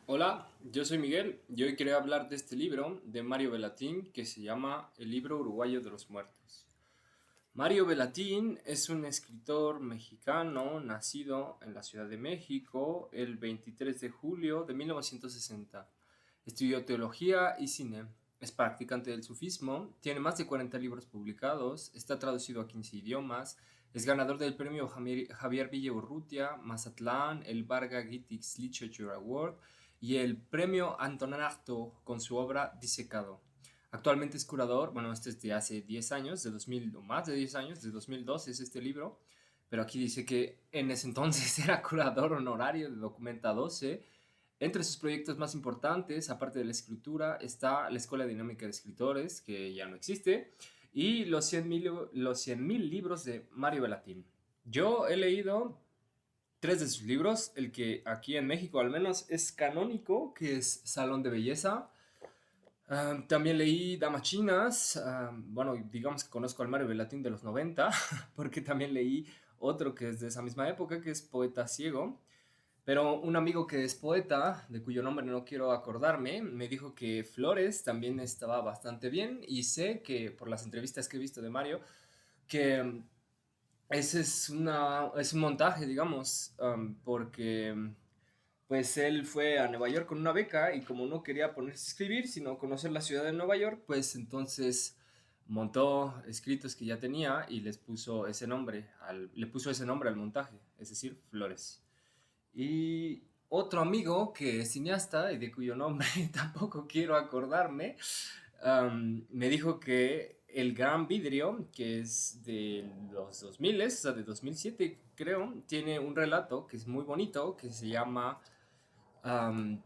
Hola, yo soy Miguel y hoy quería hablar de este libro de Mario Bellatín que se llama El libro uruguayo de los muertos. Mario Bellatín es un escritor mexicano nacido en la Ciudad de México el 23 de julio de 1960. Estudió teología y cine. Es practicante del sufismo, tiene más de 40 libros publicados, está traducido a 15 idiomas, es ganador del premio Javier Villaurrutia, Mazatlán, el Varga Gitix Literature Award y el premio Antonato con su obra Disecado. Actualmente es curador, bueno, este es de hace 10 años, de 2000 o más de 10 años, de 2002 es este libro, pero aquí dice que en ese entonces era curador honorario de Documenta 12. Entre sus proyectos más importantes, aparte de la escritura, está la Escuela Dinámica de Escritores, que ya no existe, y los 100.000 libros de Mario Bellatín. Yo he leído tres de sus libros, el que aquí en México al menos es canónico, que es Salón de Belleza. También leí Damas Chinas. Bueno, digamos que conozco al Mario Bellatín de los 90, porque también leí otro que es de esa misma época, que es Poeta Ciego. Pero un amigo que es poeta, de cuyo nombre no quiero acordarme, me dijo que Flores también estaba bastante bien y sé que por las entrevistas que he visto de Mario, que ese es un montaje, digamos, porque pues él fue a Nueva York con una beca y como no quería ponerse a escribir, sino conocer la ciudad de Nueva York, pues entonces montó escritos que ya tenía y le puso ese nombre al montaje, es decir, Flores. Y otro amigo que es cineasta y de cuyo nombre tampoco quiero acordarme, me dijo que El Gran Vidrio, que es de los 2000, o sea, de 2007 creo, tiene un relato que es muy bonito, que se llama am,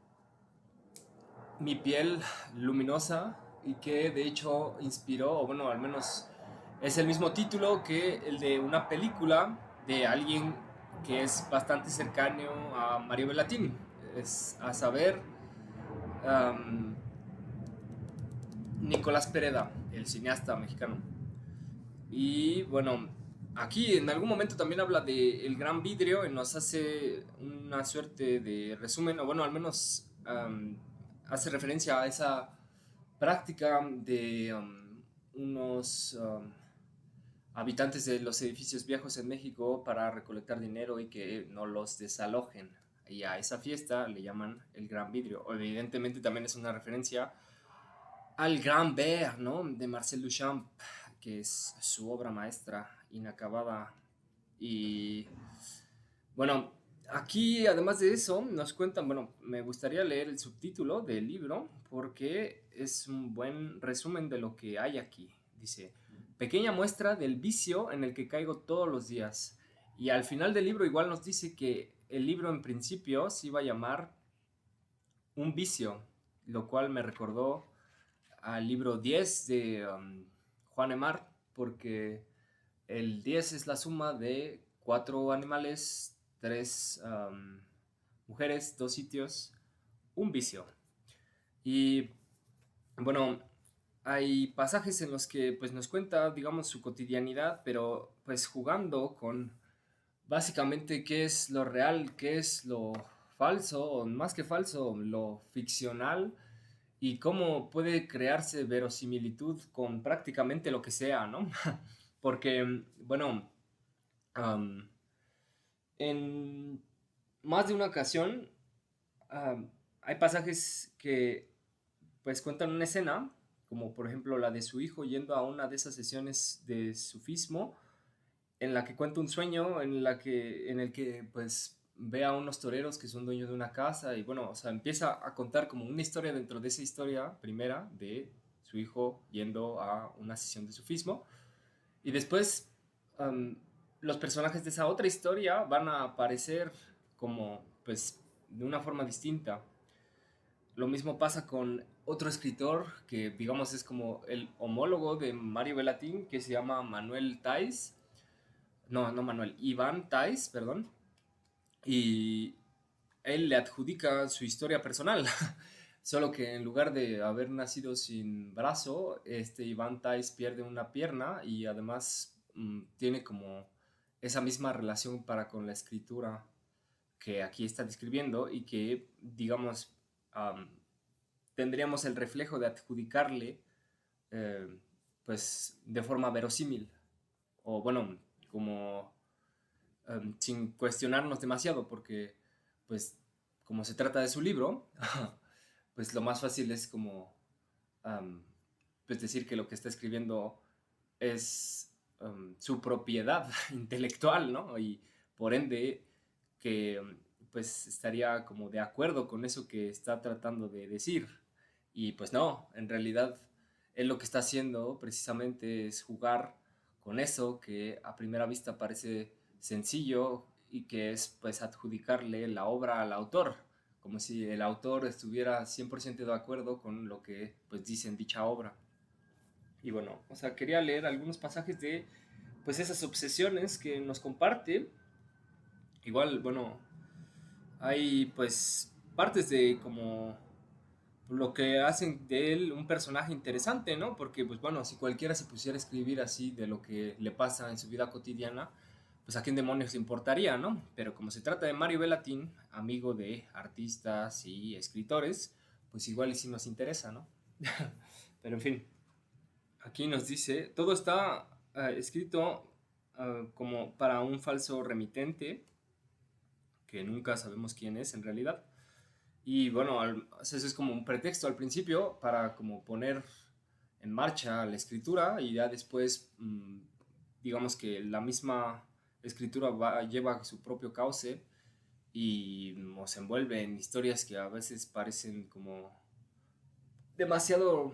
Mi piel luminosa y que de hecho inspiró, o bueno, al menos es el mismo título que el de una película de alguien que es bastante cercano a Mario Bellatín, es a saber, am, Nicolás Pereda, el cineasta mexicano. Y bueno, aquí en algún momento también habla de El Gran Vidrio y nos hace una suerte de resumen, o bueno, al menos hace referencia a esa práctica de unos habitantes de los edificios viejos en México para recolectar dinero y que no los desalojen. Y a esa fiesta le llaman el Gran Vidrio. Evidentemente también es una referencia al Grand Bear, ¿no? De Marcel Duchamp, que es su obra maestra inacabada. Y bueno, aquí además de eso nos cuentan, bueno, me gustaría leer el subtítulo del libro porque es un buen resumen de lo que hay aquí. Dice, pequeña muestra del vicio en el que caigo todos los días. Y al final del libro igual nos dice que el libro en principio se iba a llamar Un vicio, lo cual me recordó al libro 10 de Juan Emar, porque el 10 es la suma de cuatro animales, tres mujeres, dos sitios, un vicio. Y bueno, hay pasajes en los que pues nos cuenta, digamos, su cotidianidad, pero pues jugando con básicamente qué es lo real, qué es lo falso, o más que falso, lo ficcional, y cómo puede crearse verosimilitud con prácticamente lo que sea, ¿no? Porque, bueno, am, en más de una ocasión hay pasajes que pues cuentan una escena, como por ejemplo la de su hijo yendo a una de esas sesiones de sufismo, en la que cuenta un sueño en el que pues ve a unos toreros que son dueños de una casa y bueno, o sea, empieza a contar como una historia dentro de esa historia primera de su hijo yendo a una sesión de sufismo y después am, los personajes de esa otra historia van a aparecer como pues de una forma distinta. Lo mismo pasa con otro escritor que digamos es como el homólogo de Mario Bellatín que se llama Manuel Tais, no Manuel, Iván Tais, perdón, y él le adjudica su historia personal, solo que en lugar de haber nacido sin brazo, este Iván Tais pierde una pierna y además tiene como esa misma relación para con la escritura que aquí está describiendo y que, digamos, am, tendríamos el reflejo de adjudicarle, eh, pues, de forma verosímil, o bueno, como sin cuestionarnos demasiado, porque, pues, como se trata de su libro, pues lo más fácil es como, um, pues decir que lo que está escribiendo es su propiedad intelectual, ¿no? Y por ende que pues estaría como de acuerdo con eso que está tratando de decir. Y pues no, en realidad él lo que está haciendo precisamente es jugar con eso que a primera vista parece sencillo y que es pues adjudicarle la obra al autor, como si el autor estuviera 100% de acuerdo con lo que pues dice en dicha obra. Y bueno, o sea, quería leer algunos pasajes de pues esas obsesiones que nos comparte. Igual, bueno, hay pues partes de como lo que hacen de él un personaje interesante, ¿no? Porque pues bueno, si cualquiera se pusiera a escribir así de lo que le pasa en su vida cotidiana, pues a quién demonios le importaría, ¿no? Pero como se trata de Mario Bellatin, amigo de artistas y escritores, pues igual y sí nos interesa, ¿no? Pero en fin, aquí nos dice, todo está escrito como para un falso remitente, que nunca sabemos quién es en realidad. Y bueno, o sea, eso es como un pretexto al principio para como poner en marcha la escritura y ya después, digamos que la misma escritura lleva su propio cauce y nos envuelve en historias que a veces parecen como demasiado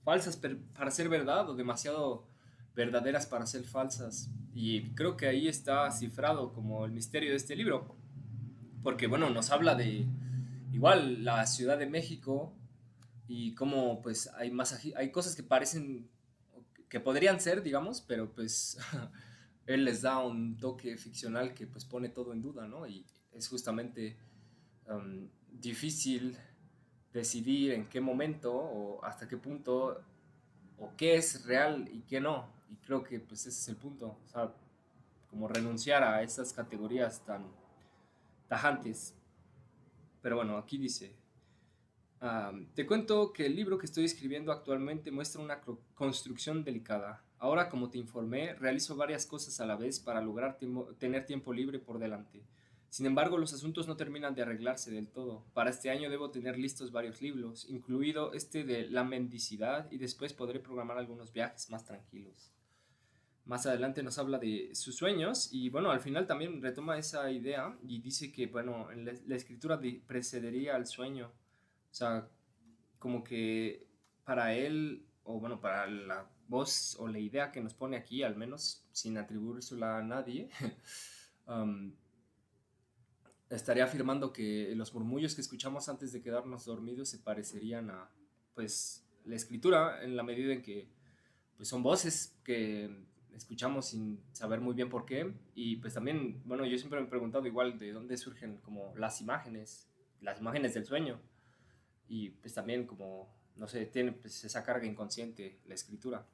falsas para ser verdad o demasiado verdaderas para ser falsas. Y creo que ahí está cifrado como el misterio de este libro, porque bueno, nos habla de igual la Ciudad de México y cómo pues hay hay cosas que parecen que podrían ser, digamos, pero pues él les da un toque ficcional que pues pone todo en duda, ¿no? Y es justamente difícil decidir en qué momento o hasta qué punto o qué es real y qué no. Y creo que pues ese es el punto, o sea, como renunciar a esas categorías tan tajantes. Pero bueno, aquí dice, te cuento que el libro que estoy escribiendo actualmente muestra una construcción delicada. Ahora, como te informé, realizo varias cosas a la vez para lograr tener tiempo libre por delante. Sin embargo, los asuntos no terminan de arreglarse del todo. Para este año debo tener listos varios libros, incluido este de la mendicidad, y después podré programar algunos viajes más tranquilos. Más adelante nos habla de sus sueños y bueno, al final también retoma esa idea y dice que bueno, en la escritura precedería al sueño. O sea, como que para él, o bueno, para la voz o la idea que nos pone aquí, al menos sin atribuírsela a nadie, um, estaría afirmando que los murmullos que escuchamos antes de quedarnos dormidos se parecerían a, pues, la escritura en la medida en que, pues, son voces que escuchamos sin saber muy bien por qué. Y pues también, bueno, yo siempre me he preguntado igual de dónde surgen como las imágenes del sueño. Y pues también como, no sé, tiene pues, esa carga inconsciente la escritura.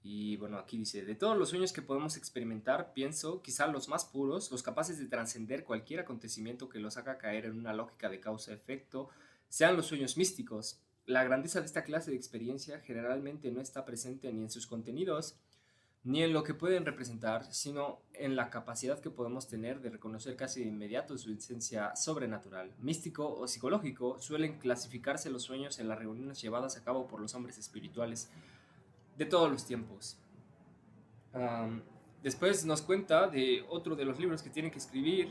Y bueno, aquí dice, de todos los sueños que podemos experimentar, pienso, quizá los más puros, los capaces de trascender cualquier acontecimiento que los haga caer en una lógica de causa-efecto, sean los sueños místicos. La grandeza de esta clase de experiencia generalmente no está presente ni en sus contenidos, ni en lo que pueden representar, sino en la capacidad que podemos tener de reconocer casi de inmediato su esencia sobrenatural. Místico o psicológico suelen clasificarse los sueños en las reuniones llevadas a cabo por los hombres espirituales de todos los tiempos. Um, Después nos cuenta de otro de los libros que tiene que escribir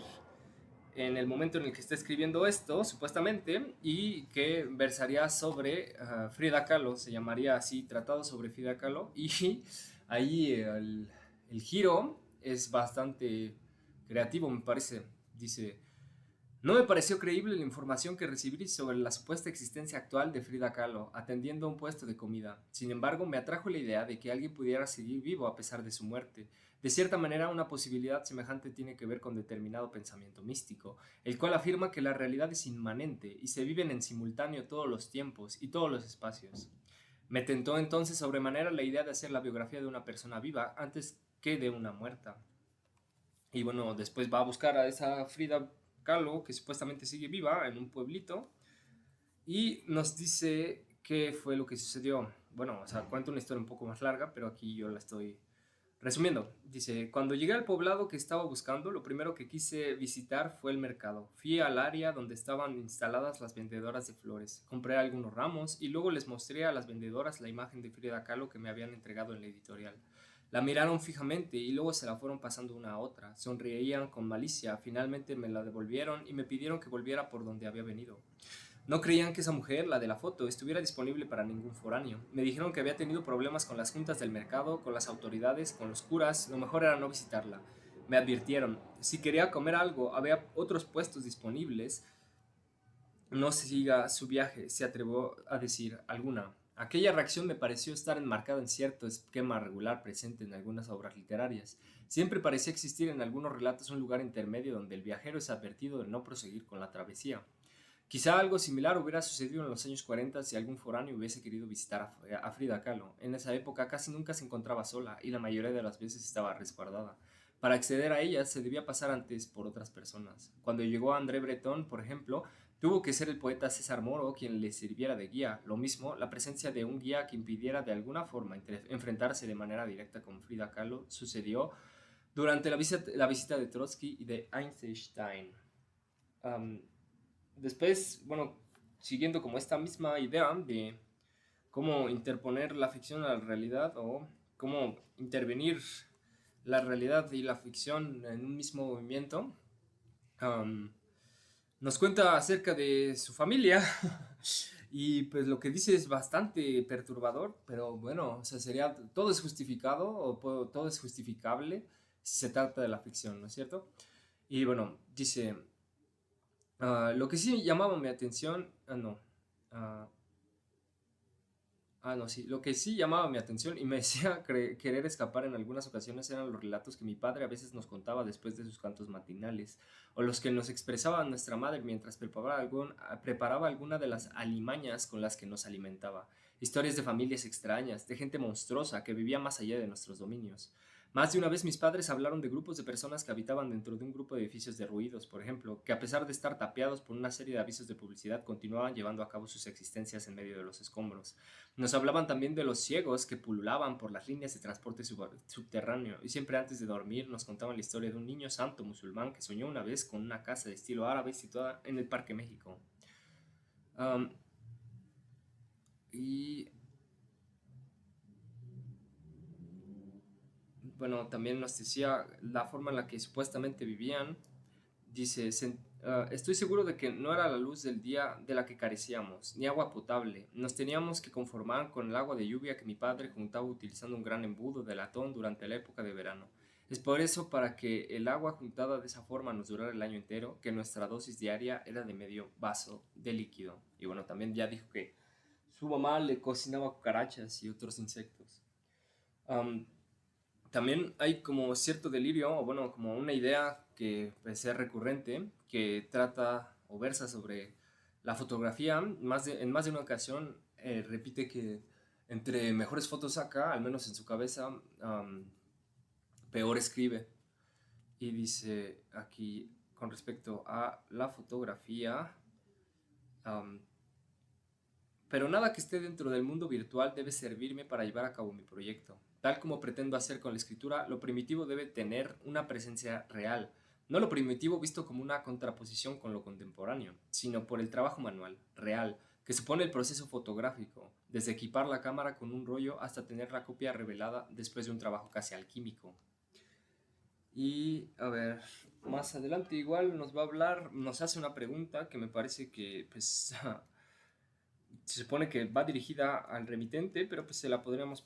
en el momento en el que está escribiendo esto, supuestamente, y que versaría sobre Frida Kahlo, se llamaría así, Tratado sobre Frida Kahlo, y ahí el giro es bastante creativo, me parece. Dice, no me pareció creíble la información que recibí sobre la supuesta existencia actual de Frida Kahlo, atendiendo a un puesto de comida. Sin embargo, me atrajo la idea de que alguien pudiera seguir vivo a pesar de su muerte. De cierta manera, una posibilidad semejante tiene que ver con determinado pensamiento místico, el cual afirma que la realidad es inmanente y se viven en simultáneo todos los tiempos y todos los espacios. Me tentó entonces sobremanera la idea de hacer la biografía de una persona viva antes que de una muerta. Y después va a buscar a esa Frida Kahlo que supuestamente sigue viva en un pueblito. Y nos dice qué fue lo que sucedió. Bueno, o sea, cuenta una historia un poco más larga, pero aquí yo la estoy resumiendo. Dice, cuando llegué al poblado que estaba buscando, lo primero que quise visitar fue el mercado. Fui al área donde estaban instaladas las vendedoras de flores. Compré algunos ramos y luego les mostré a las vendedoras la imagen de Frida Kahlo que me habían entregado en la editorial. La miraron fijamente y luego se la fueron pasando una a otra. Sonreían con malicia. Finalmente me la devolvieron y me pidieron que volviera por donde había venido. No creían que esa mujer, la de la foto, estuviera disponible para ningún foráneo. Me dijeron que había tenido problemas con las juntas del mercado, con las autoridades, con los curas, lo mejor era no visitarla. Me advirtieron, si quería comer algo, había otros puestos disponibles, no siga su viaje, se atrevió a decir alguna. Aquella reacción me pareció estar enmarcada en cierto esquema regular presente en algunas obras literarias. Siempre parecía existir en algunos relatos un lugar intermedio donde el viajero es advertido de no proseguir con la travesía. Quizá algo similar hubiera sucedido en los años 40 si algún foráneo hubiese querido visitar a Frida Kahlo. En esa época casi nunca se encontraba sola y la mayoría de las veces estaba resguardada. Para acceder a ella se debía pasar antes por otras personas. Cuando llegó André Breton, por ejemplo, tuvo que ser el poeta César Moro quien le sirviera de guía. Lo mismo, la presencia de un guía que impidiera de alguna forma enfrentarse de manera directa con Frida Kahlo sucedió durante la visita de Trotsky y de Einstein. Um, Después, bueno, siguiendo como esta misma idea de cómo interponer la ficción a la realidad o cómo intervenir la realidad y la ficción en un mismo movimiento, um, nos cuenta acerca de su familia y pues lo que dice es bastante perturbador, pero bueno, o sea, sería, todo es justificado o todo es justificable si se trata de la ficción, ¿no es cierto? Y bueno, dice, lo que sí llamaba mi atención, no, ah, no, sí. Lo que sí llamaba mi atención y me decía querer escapar en algunas ocasiones eran los relatos que mi padre a veces nos contaba después de sus cantos matinales, o los que nos expresaba nuestra madre mientras preparaba alguna de las alimañas con las que nos alimentaba. Historias de familias extrañas, de gente monstruosa que vivía más allá de nuestros dominios. Más de una vez mis padres hablaron de grupos de personas que habitaban dentro de un grupo de edificios derruidos, por ejemplo, que a pesar de estar tapiados por una serie de avisos de publicidad, continuaban llevando a cabo sus existencias en medio de los escombros. Nos hablaban también de los ciegos que pululaban por las líneas de transporte subterráneo y siempre antes de dormir nos contaban la historia de un niño santo musulmán que soñó una vez con una casa de estilo árabe situada en el Parque México. Um, y bueno, también nos decía la forma en la que supuestamente vivían. Dice, estoy seguro de que no era la luz del día de la que carecíamos, ni agua potable. Nos teníamos que conformar con el agua de lluvia que mi padre juntaba utilizando un gran embudo de latón durante la época de verano. Es por eso, para que el agua juntada de esa forma nos durara el año entero, que nuestra dosis diaria era de medio vaso de líquido. Y bueno, también ya dijo que su mamá le cocinaba cucarachas y otros insectos. Am, También hay como cierto delirio, o bueno, como una idea que pues, es recurrente, que trata o versa sobre la fotografía. En más de una ocasión repite que entre mejores fotos saca, al menos en su cabeza, peor escribe. Y dice aquí, con respecto a la fotografía, um, pero nada que esté dentro del mundo virtual debe servirme para llevar a cabo mi proyecto. Tal como pretendo hacer con la escritura, lo primitivo debe tener una presencia real, no lo primitivo visto como una contraposición con lo contemporáneo, sino por el trabajo manual, real, que supone el proceso fotográfico, desde equipar la cámara con un rollo hasta tener la copia revelada después de un trabajo casi alquímico. Y a ver, más adelante igual nos va a hablar, nos hace una pregunta que me parece que pues se supone que va dirigida al remitente, pero pues se la podríamos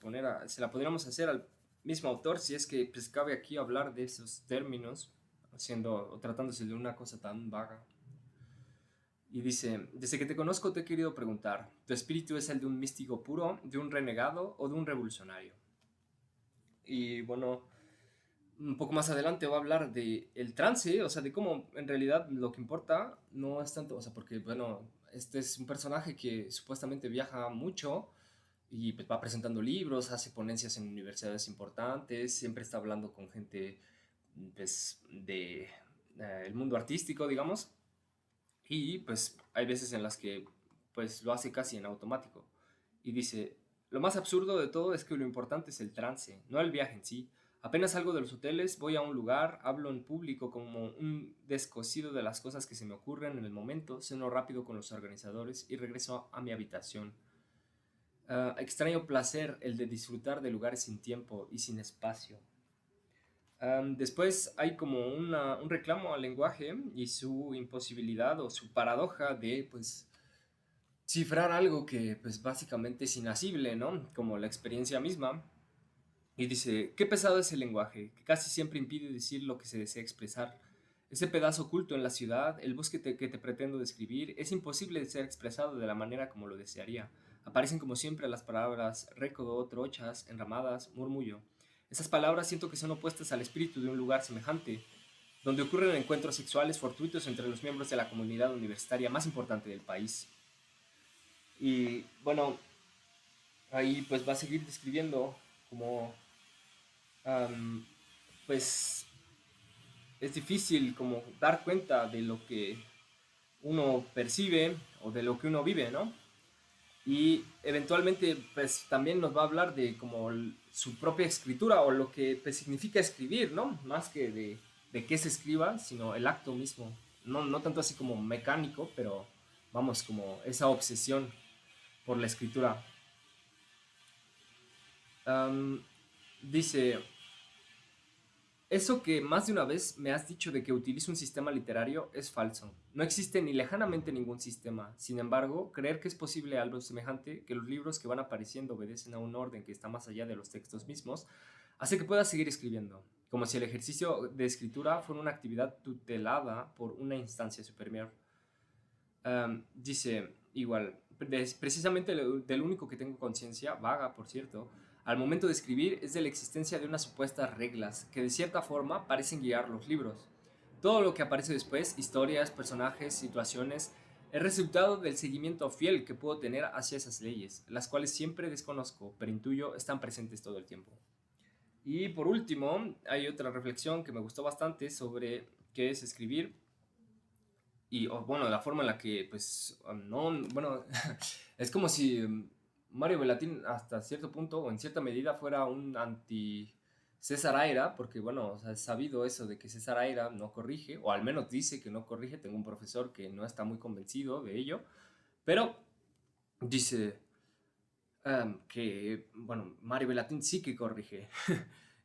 hacer al mismo autor si es que pues cabe aquí hablar de esos términos, siendo o tratándose de una cosa tan vaga. Y dice, desde que te conozco te he querido preguntar, ¿tu espíritu es el de un místico puro, de un renegado o de un revolucionario? Y bueno, un poco más adelante va a hablar de el trance, o sea, de cómo en realidad lo que importa no es tanto, o sea, porque bueno, este es un personaje que supuestamente viaja mucho y pues, va presentando libros, hace ponencias en universidades importantes, siempre está hablando con gente pues de el mundo artístico, digamos, y pues hay veces en las que pues lo hace casi en automático. Y dice, lo más absurdo de todo es que lo importante es el trance, no el viaje en sí. Apenas salgo de los hoteles, voy a un lugar, hablo en público como un descosido de las cosas que se me ocurren en el momento, ceno rápido con los organizadores y regreso a mi habitación. Extraño placer el de disfrutar de lugares sin tiempo y sin espacio. Después hay como un reclamo al lenguaje y su imposibilidad o su paradoja de pues cifrar algo que pues básicamente es inasible, ¿no? Como la experiencia misma. Y dice, qué pesado es el lenguaje, que casi siempre impide decir lo que se desea expresar. Ese pedazo oculto en la ciudad, el bosque que te pretendo describir, es imposible de ser expresado de la manera como lo desearía. Aparecen como siempre las palabras récodo, trochas, enramadas, murmullo. Esas palabras siento que son opuestas al espíritu de un lugar semejante, donde ocurren encuentros sexuales fortuitos entre los miembros de la comunidad universitaria más importante del país. Y bueno, ahí pues va a seguir describiendo como am, pues es difícil como dar cuenta de lo que uno percibe o de lo que uno vive, ¿no? Y eventualmente pues también nos va a hablar de como su propia escritura o lo que pues, significa escribir, ¿no? Más que de qué se escriba, sino el acto mismo. No tanto así como mecánico, pero vamos, como esa obsesión por la escritura. Am, dice, eso que más de una vez me has dicho de que utilizo un sistema literario es falso. No existe ni lejanamente ningún sistema. Sin embargo, creer que es posible algo semejante, que los libros que van apareciendo obedecen a un orden que está más allá de los textos mismos, hace que puedas seguir escribiendo, como si el ejercicio de escritura fuera una actividad tutelada por una instancia superior. Dice, igual, precisamente del único que tengo conciencia, vaga por cierto, al momento de escribir es de la existencia de unas supuestas reglas que de cierta forma parecen guiar los libros. Todo lo que aparece después, historias, personajes, situaciones, es resultado del seguimiento fiel que puedo tener hacia esas leyes, las cuales siempre desconozco, pero intuyo están presentes todo el tiempo. Y por último, hay otra reflexión que me gustó bastante sobre qué es escribir y bueno, la forma en la que, pues, no, bueno, es como si Mario Bellatín hasta cierto punto o en cierta medida fuera un anti César Aira, porque bueno, o sea, es sabido eso de que César Aira no corrige, o al menos dice que no corrige, tengo un profesor que no está muy convencido de ello, pero dice que, bueno, Mario Bellatín sí que corrige.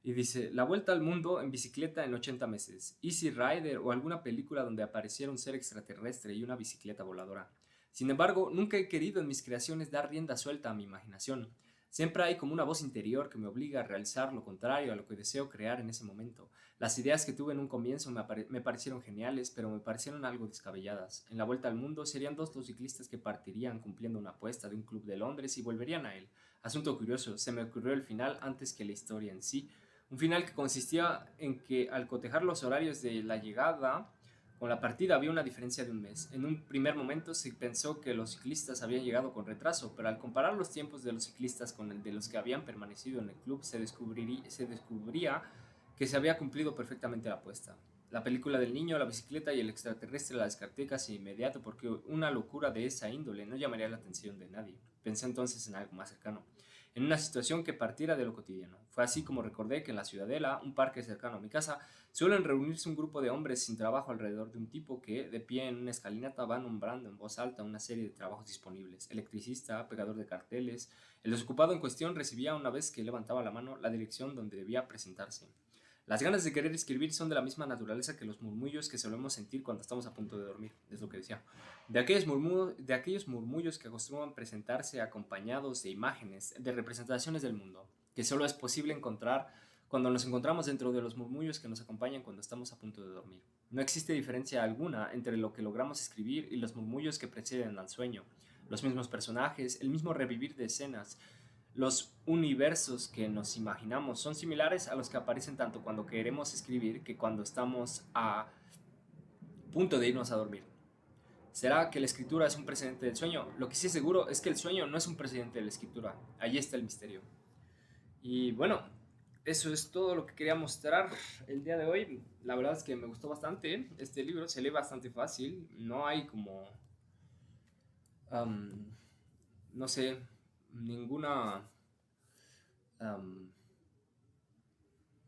Y dice, La vuelta al mundo en bicicleta en 80 meses, Easy Rider o alguna película donde apareciera un ser extraterrestre y una bicicleta voladora. Sin embargo, nunca he querido en mis creaciones dar rienda suelta a mi imaginación. Siempre hay como una voz interior que me obliga a realizar lo contrario a lo que deseo crear en ese momento. Las ideas que tuve en un comienzo me parecieron geniales, pero me parecieron algo descabelladas. En la vuelta al mundo serían dos los ciclistas que partirían cumpliendo una apuesta de un club de Londres y volverían a él. Asunto curioso, se me ocurrió el final antes que la historia en sí. Un final que consistía en que al cotejar los horarios de la llegada con la partida había una diferencia de un mes. En un primer momento se pensó que los ciclistas habían llegado con retraso, pero al comparar los tiempos de los ciclistas con el de los que habían permanecido en el club, se descubría que se había cumplido perfectamente la apuesta. La película del niño, la bicicleta y el extraterrestre la descarté casi inmediato porque una locura de esa índole no llamaría la atención de nadie. Pensé entonces en algo más cercano, en una situación que partiera de lo cotidiano. Fue así como recordé que en la Ciudadela, un parque cercano a mi casa, suelen reunirse un grupo de hombres sin trabajo alrededor de un tipo que, de pie en una escalinata, va nombrando en voz alta una serie de trabajos disponibles. Electricista, pegador de carteles. El desocupado en cuestión recibía, una vez que levantaba la mano, la dirección donde debía presentarse. Las ganas de querer escribir son de la misma naturaleza que los murmullos que solemos sentir cuando estamos a punto de dormir, es lo que decía. De aquellos murmullos que acostumbran presentarse acompañados de imágenes, de representaciones del mundo, que solo es posible encontrar cuando nos encontramos dentro de los murmullos que nos acompañan cuando estamos a punto de dormir. No existe diferencia alguna entre lo que logramos escribir y los murmullos que preceden al sueño. Los mismos personajes, el mismo revivir de escenas, los universos que nos imaginamos son similares a los que aparecen tanto cuando queremos escribir que cuando estamos a punto de irnos a dormir. ¿Será que la escritura es un precedente del sueño? Lo que sí es seguro es que el sueño no es un precedente de la escritura. Ahí está el misterio. Y bueno, eso es todo lo que quería mostrar el día de hoy. La verdad es que me gustó bastante. Este libro se lee bastante fácil. No hay como am, no sé, ninguna, am,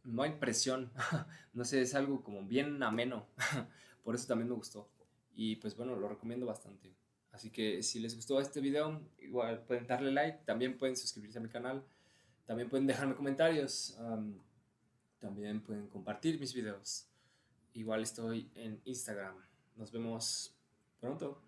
no hay presión, no sé, es algo como bien ameno, por eso también me gustó. Y pues bueno, lo recomiendo bastante. Así que si les gustó este video, igual pueden darle like, también pueden suscribirse a mi canal, también pueden dejarme comentarios, también pueden compartir mis videos. Igual estoy en Instagram. Nos vemos pronto.